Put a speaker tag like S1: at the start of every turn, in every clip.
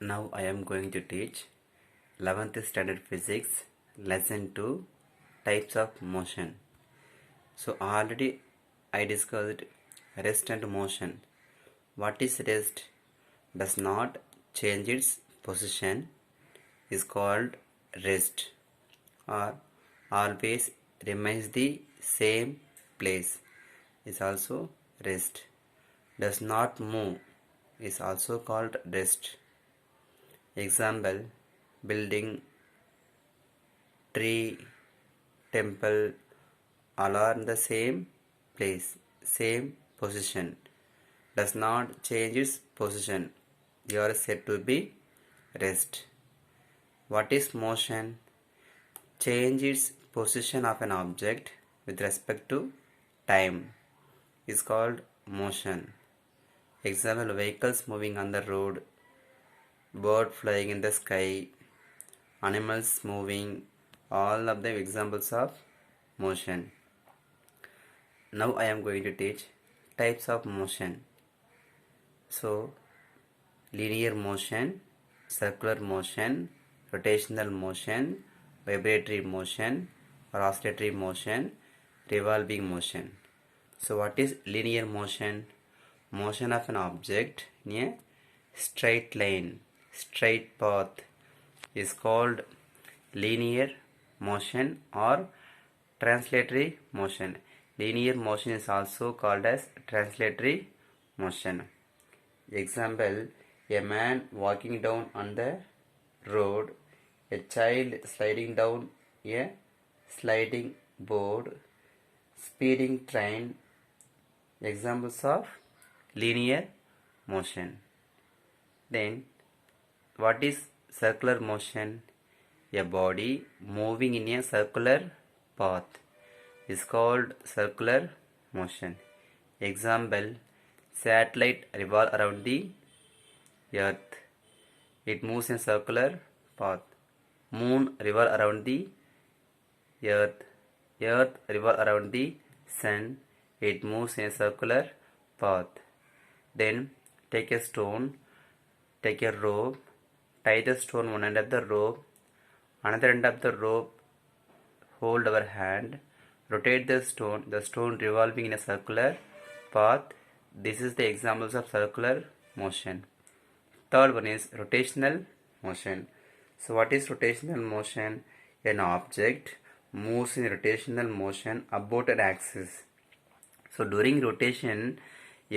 S1: Now I am going to teach 11th standard physics lesson 2 types of motion. So already I discussed rest and motion. What is rest? Does not change its position is called rest, or always remains the same place is also rest. Does not move is also called rest. Example: building, tree, temple, all are in the same place, same position, does not change its position. They are said to be rest. What is motion? Change its position of an object with respect to time is called motion. Example: vehicles moving on the road, bird flying in the sky, animals moving, all of the examples of motion. Now I am going to teach types of motion. So, linear motion, circular motion, rotational motion, vibratory motion or oscillatory motion, revolving motion. So what is linear motion? Motion of an object in a straight line, straight path is called linear motion or translatory motion. Linear motion is also called as translatory motion. Example: a man walking down on the road, a child sliding down a sliding board, speeding train. Examples of linear motion. Then what is circular motion? A body moving in a circular path is called circular motion. Example: satellite revolve around the earth. It moves in circular path. Moon revolve around the earth. Earth revolve around the sun. It moves in a circular path. Then take a stone, take a rope, tie the stone one end of the rope, another end of the rope, hold our hand, rotate the stone revolving in a circular path. This is the examples of circular motion. Third one is rotational motion. So what is rotational motion? An object moves in rotational motion about an axis. So during rotation,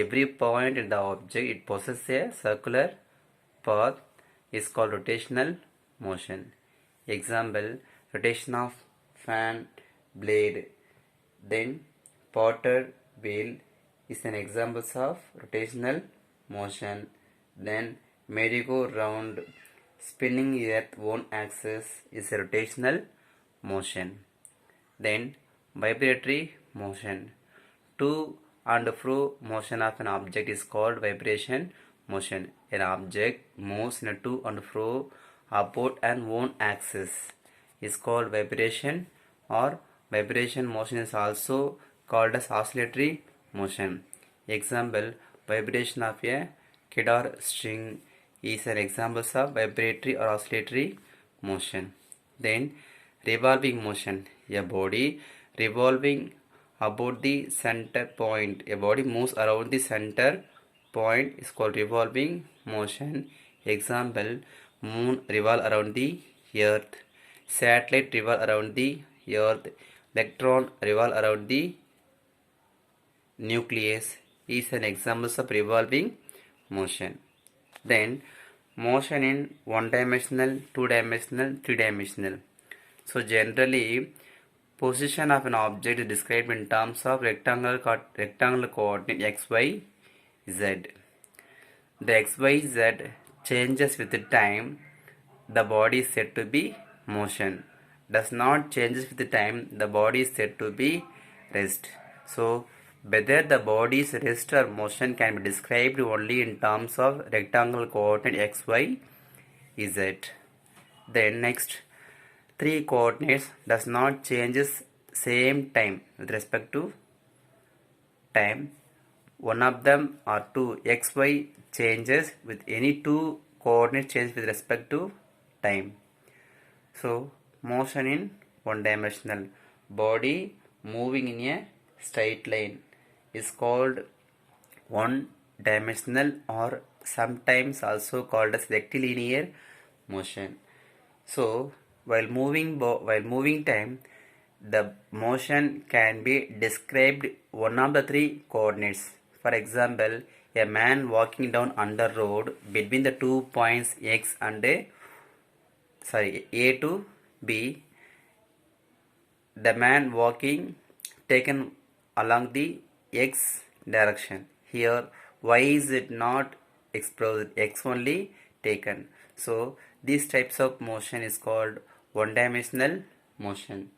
S1: every point in the object it possesses a circular path is called rotational motion. Example: rotation of fan blade. Then potter wheel is an example of rotational motion. Then merry-go-round spinning earth one axis is a rotational motion. Then vibratory motion. To and fro motion of an object is called vibration motion. An object moves in a to and fro about an one axis is called vibration, or vibration motion is also called as oscillatory motion. Example: vibration of a guitar string is an example of vibratory or oscillatory motion. Then revolving motion. A body revolving about the center point. A body moves around the center point is called revolving motion. Example: moon revolve around the earth, satellite revolve around the earth, electron revolve around the nucleus is an example of revolving motion. Then motion in one-dimensional, two-dimensional, three-dimensional. So generally, position of an object is described in terms of rectangular coordinate x, y, z. The x, y, z changes with the time. The body is said to be motion. Does not changes with the time. The body is said to be rest. So whether the body's rest or motion can be described only in terms of rectangular coordinate x, y, z. Then next, three coordinates does not changes same time with respect to time. One of them or two x, y changes with any two coordinate change with respect to time. So motion in one dimensional, body moving in a straight line is called one dimensional, or sometimes also called as rectilinear motion. So while moving time, the motion can be described one of the three coordinates. For example, a man walking down under road between the 2 points x and A to B. The man walking taken along the x direction. Here y is it not exposed, x only taken. So these types of motion is called one dimensional motion.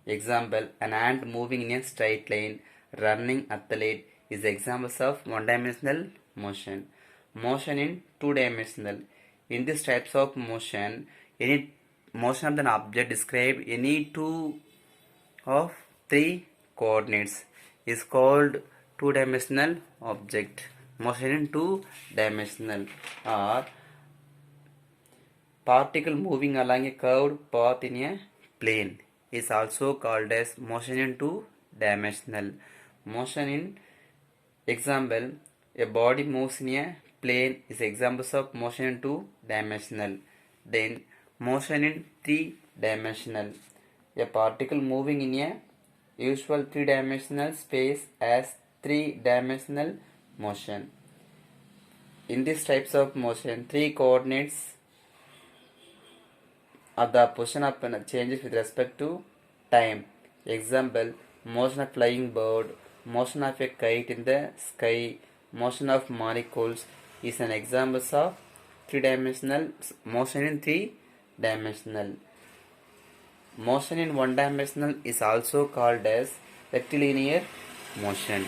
S1: Example, an ant moving in a straight line, running athlete is examples of one dimensional motion. Motion in two dimensional. In these types of motion, any motion of an object describe any two of three coordinates is called two-dimensional object. Motion in two-dimensional, or particle moving along a curved path in a plane is also called as motion in two-dimensional. Motion in example, a body moves in a plane is examples of motion in two-dimensional. Then motion in three-dimensional, a particle moving in a usual three-dimensional space as three-dimensional motion. In these types of motion, three coordinates of the position of changes with respect to time. Example, motion of flying bird, motion of a kite in the sky, motion of molecules is an example of three-dimensional motion in three-dimensional. Motion in one dimensional is also called as rectilinear motion.